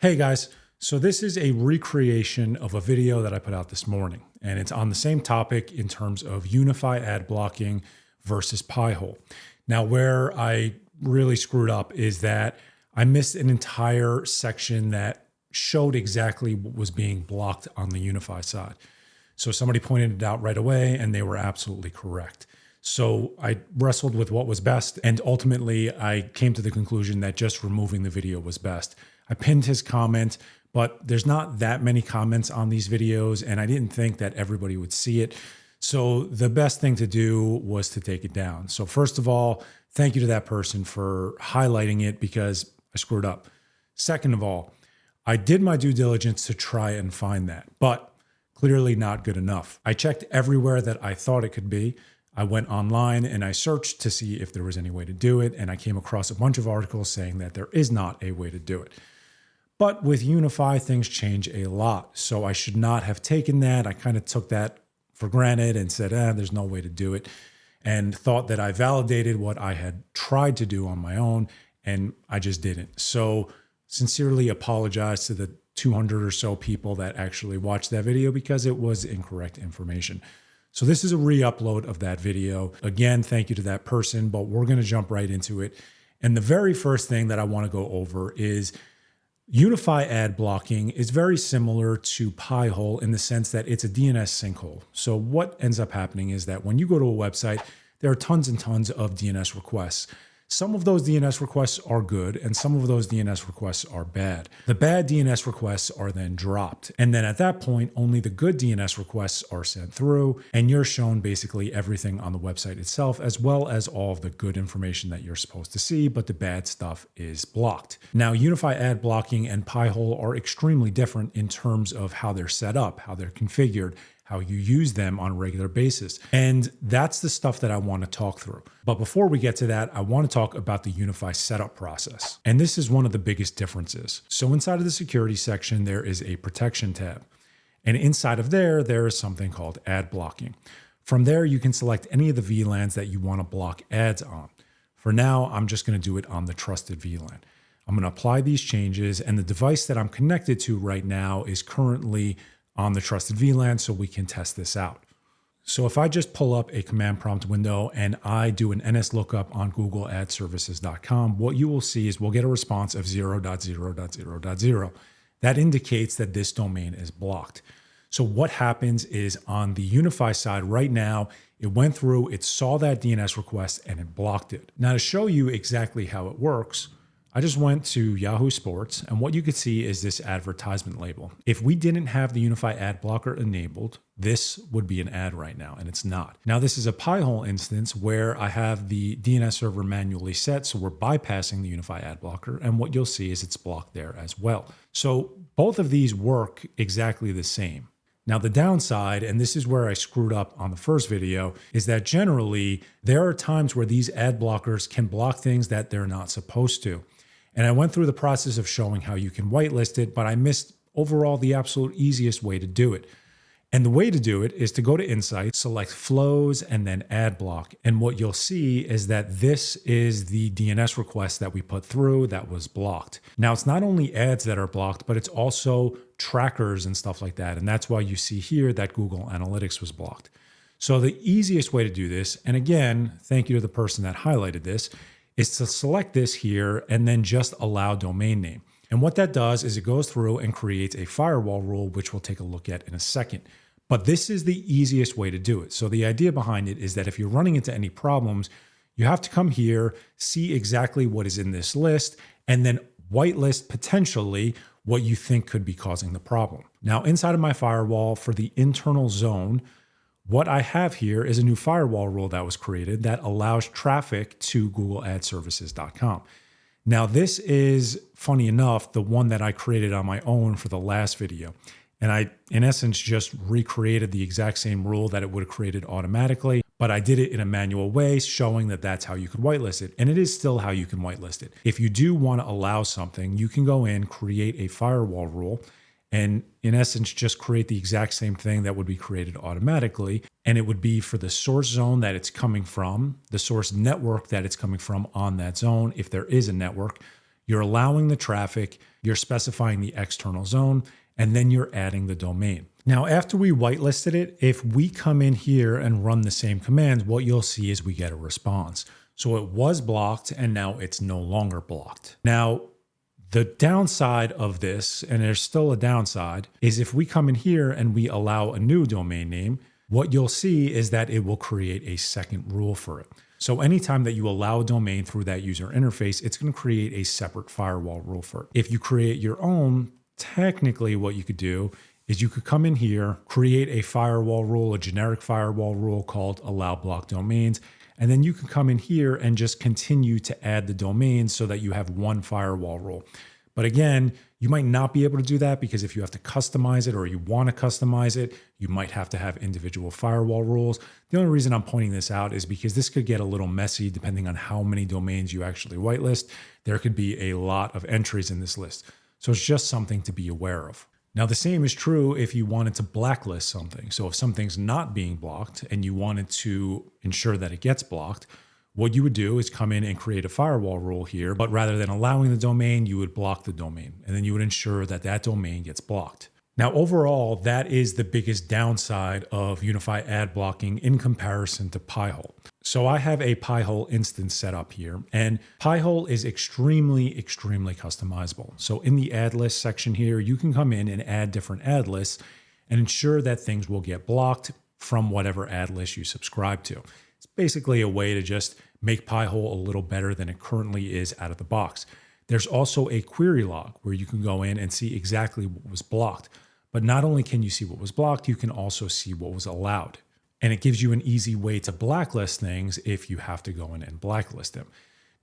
Hey guys, so this is a recreation of a video that I put out this morning, and it's on the same topic in terms of UniFi ad blocking versus Pi-hole. Now, where I really screwed up is that I missed an entire section that showed exactly what was being blocked on the UniFi side. So somebody pointed it out right away, and they were absolutely correct. So I wrestled with what was best, and ultimately I came to the conclusion that just removing the video was best. I pinned his comment, but there's not that many comments on these videos, and I didn't think that everybody would see it. So the best thing to do was to take it down. So first of all, thank you to that person for highlighting it because I screwed up. Second of all, I did my due diligence to try and find that, but clearly not good enough. I checked everywhere that I thought it could be. I went online and I searched to see if there was any way to do it, and I came across a bunch of articles saying that there is not a way to do it. But with UniFi, things change a lot. So I should not have taken that. I kind of took that for granted and said, there's no way to do it. And thought that I validated what I had tried to do on my own, and I just didn't. So sincerely apologize to the 200 or so people that actually watched that video because it was incorrect information. So this is a re-upload of that video. Again, thank you to that person, but we're going to jump right into it. And the very first thing that I want to go over is UniFi ad blocking is very similar to Pi-hole in the sense that it's a DNS sinkhole. So what ends up happening is that when you go to a website, there are tons and tons of DNS requests. Some of those DNS requests are good, and some of those DNS requests are bad. The bad DNS requests are then dropped. And then at that point, only the good DNS requests are sent through, and you're shown basically everything on the website itself, as well as all of the good information that you're supposed to see, but the bad stuff is blocked. Now, UniFi ad blocking and Pi-hole are extremely different in terms of how they're set up, how they're configured, how you use them on a regular basis. And that's the stuff that I want to talk through. But before we get to that, I want to talk about the UniFi setup process. And this is one of the biggest differences. So inside of the security section, there is a protection tab. And inside of there is something called ad blocking. From there, you can select any of the VLANs that you want to block ads on. For now, I'm just going to do it on the trusted VLAN. I'm going to apply these changes, and the device that I'm connected to right now is currently on the trusted VLAN, so we can test this out. So if I just pull up a command prompt window and I do an NS lookup on googleadservices.com, what you will see is we'll get a response of 0.0.0.0. That indicates that this domain is blocked. So what happens is on the UniFi side right now, it went through, it saw that DNS request, and it blocked it. Now to show you exactly how it works, I just went to Yahoo Sports, and what you could see is this advertisement label. If we didn't have the UniFi ad blocker enabled, this would be an ad right now, and it's not. Now, this is a Pi-hole instance where I have the DNS server manually set, so we're bypassing the UniFi ad blocker, and what you'll see is it's blocked there as well. So both of these work exactly the same. Now, the downside, and this is where I screwed up on the first video, is that generally there are times where these ad blockers can block things that they're not supposed to. And I went through the process of showing how you can whitelist it, but I missed overall the absolute easiest way to do it. And the way to do it is to go to Insights, select Flows, and then Ad Block. And what you'll see is that this is the DNS request that we put through that was blocked. Now, it's not only ads that are blocked, but it's also trackers and stuff like that. And that's why you see here that Google Analytics was blocked. So the easiest way to do this, and again, thank you to the person that highlighted this, is to select this here and then just allow domain name. And what that does is it goes through and creates a firewall rule, which we'll take a look at in a second. But this is the easiest way to do it. So the idea behind it is that if you're running into any problems, you have to come here, see exactly what is in this list, and then whitelist potentially what you think could be causing the problem. Now, inside of my firewall for the internal zone, what I have here is a new firewall rule that was created that allows traffic to googleadservices.com. Now, this is, funny enough, the one that I created on my own for the last video. And I, in essence, just recreated the exact same rule that it would have created automatically, but I did it in a manual way, showing that that's how you could whitelist it. And it is still how you can whitelist it. If you do want to allow something, you can go in, create a firewall rule, and in essence, just create the exact same thing that would be created automatically. And it would be for the source zone that it's coming from, the source network that it's coming from on that zone. If there is a network, you're allowing the traffic you're specifying the external zone, and then you're adding the domain. Now, after we whitelisted it, if we come in here and run the same commands, what you'll see is we get a response. So it was blocked and now it's no longer blocked. Now, the downside of this, and there's still a downside, is if we come in here and we allow a new domain name, what you'll see is that it will create a second rule for it. So anytime that you allow a domain through that user interface, it's going to create a separate firewall rule for it. If you create your own, technically what you could do is you could come in here, create a firewall rule, a generic firewall rule called allow block domains, and then you can come in here and just continue to add the domains so that you have one firewall rule. But again, you might not be able to do that because if you have to customize it or you want to customize it, you might have to have individual firewall rules. The only reason I'm pointing this out is because this could get a little messy depending on how many domains you actually whitelist. There could be a lot of entries in this list. So it's just something to be aware of. Now, the same is true if you wanted to blacklist something. So if something's not being blocked and you wanted to ensure that it gets blocked, what you would do is come in and create a firewall rule here, but rather than allowing the domain, you would block the domain, and then you would ensure that that domain gets blocked. Now, overall, that is the biggest downside of UniFi ad blocking in comparison to Pi-hole. So I have a Pi-hole instance set up here, and Pi-hole is extremely customizable. So in the ad list section here, you can come in and add different ad lists and ensure that things will get blocked from whatever ad list you subscribe to. It's basically a way to just make Pi-hole a little better than it currently is out of the box. There's also a query log where you can go in and see exactly what was blocked. But not only can you see what was blocked, you can also see what was allowed. And it gives you an easy way to blacklist things if you have to go in and blacklist them.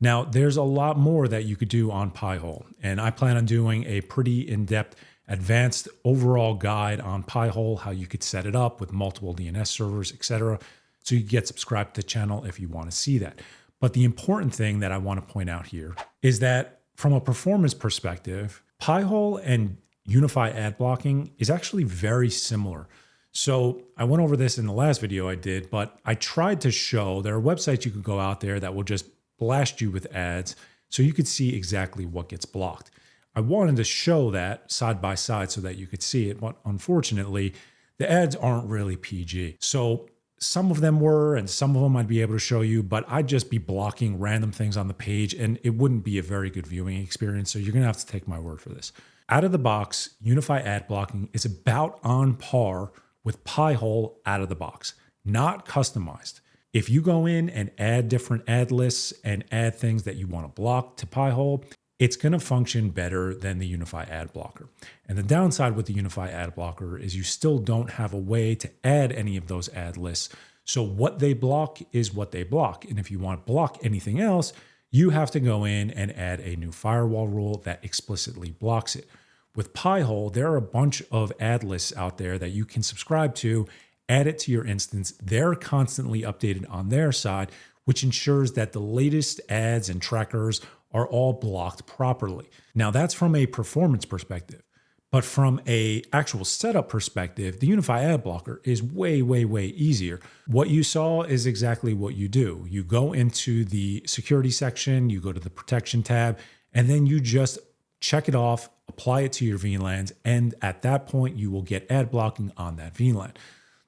Now, there's a lot more that you could do on Pi-hole, and I plan on doing a pretty in-depth, advanced overall guide on Pi-hole, how you could set it up with multiple DNS servers, etc. So you can get subscribed to the channel if you want to see that. But the important thing that I want to point out here is that from a performance perspective, Pi-hole and UniFi ad blocking is actually very similar. So I went over this in the last video I did, but I tried to show there are websites you could go out there that will just blast you with ads so you could see exactly what gets blocked. I wanted to show that side by side so that you could see it, but unfortunately, the ads aren't really PG. So some of them were, and some of them I'd be able to show you, but I'd just be blocking random things on the page and it wouldn't be a very good viewing experience. So you're gonna have to take my word for this. Out of the box, UniFi ad blocking is about on par with Pi-hole out of the box, not customized. If you go in and add different ad lists and add things that you want to block to Pi-hole, it's going to function better than the UniFi ad blocker. And the downside with the UniFi ad blocker is you still don't have a way to add any of those ad lists. So what they block is what they block. And if you want to block anything else, you have to go in and add a new firewall rule that explicitly blocks it. With Pi-hole, there are a bunch of ad lists out there that you can subscribe to, add it to your instance. They're constantly updated on their side, which ensures that the latest ads and trackers are all blocked properly. Now, that's from a performance perspective. But from a actual setup perspective, the UniFi Ad Blocker is way easier. What you saw is exactly what you do. You go into the security section, you go to the protection tab, and then you just check it off, apply it to your VLANs, and at that point, you will get ad blocking on that VLAN.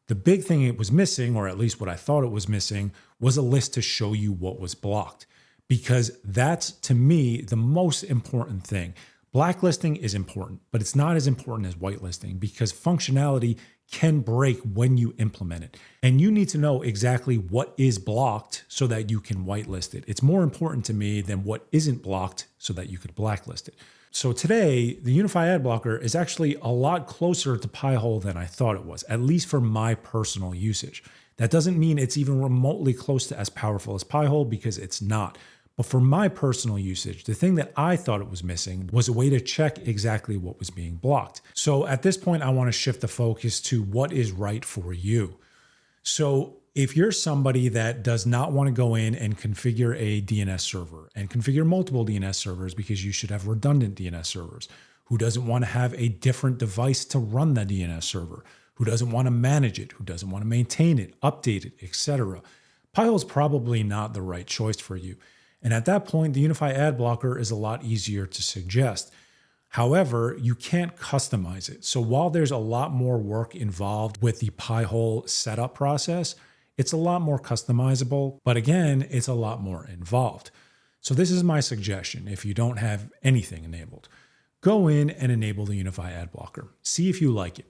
The big thing it was missing, or at least what I thought it was missing, was a list to show you what was blocked. Because that's, to me, the most important thing. Blacklisting is important, but it's not as important as whitelisting because functionality can break when you implement it. And you need to know exactly what is blocked so that you can whitelist it. It's more important to me than what isn't blocked so that you could blacklist it. So today, the UniFi Ad Blocker is actually a lot closer to Pi-hole than I thought it was, at least for my personal usage. That doesn't mean it's even remotely close to as powerful as Pi-hole because it's not. But for my personal usage, the thing that I thought it was missing was a way to check exactly what was being blocked. So at this point, I want to shift the focus to what is right for you. So if you're somebody that does not want to go in and configure a DNS server and configure multiple DNS servers because you should have redundant DNS servers, who doesn't want to have a different device to run the DNS server, who doesn't want to manage it, who doesn't want to maintain it, update it, etc., Pi-hole is probably not the right choice for you. And at that point, the UniFi Ad Blocker is a lot easier to suggest. However, you can't customize it. So while there's a lot more work involved with the Pi-hole setup process, it's a lot more customizable, but again, it's a lot more involved. So this is my suggestion if you don't have anything enabled. Go in and enable the UniFi Ad Blocker. See if you like it.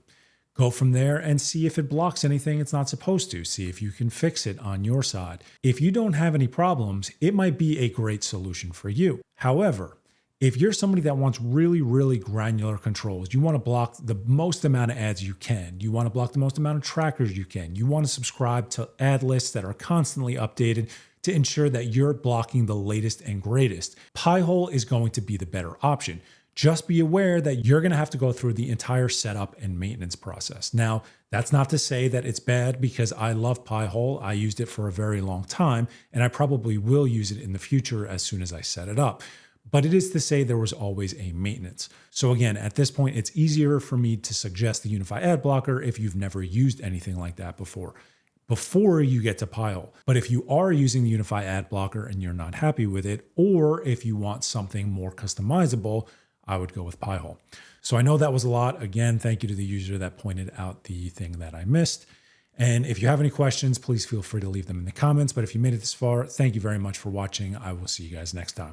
Go from there and see if it blocks anything it's not supposed to. See if you can fix it on your side. If you don't have any problems, it might be a great solution for you. However, if you're somebody that wants really, really granular controls, you want to block the most amount of ads you can, you want to block the most amount of trackers you can, you want to subscribe to ad lists that are constantly updated to ensure that you're blocking the latest and greatest, Pi-hole is going to be the better option. Just be aware that you're going to have to go through the entire setup and maintenance process. Now, that's not to say that it's bad, because I love Pi-hole. I used it for a very long time, and I probably will use it in the future as soon as I set it up. But it is to say there was always a maintenance. So again, at this point, it's easier for me to suggest the UniFi Ad Blocker if you've never used anything like that before you get to Pi-hole. But if you are using the UniFi Ad Blocker and you're not happy with it, or if you want something more customizable, I would go with Pi-hole. So I know that was a lot. Again, thank you to the user that pointed out the thing that I missed. And if you have any questions, please feel free to leave them in the comments. But if you made it this far, thank you very much for watching. I will see you guys next time.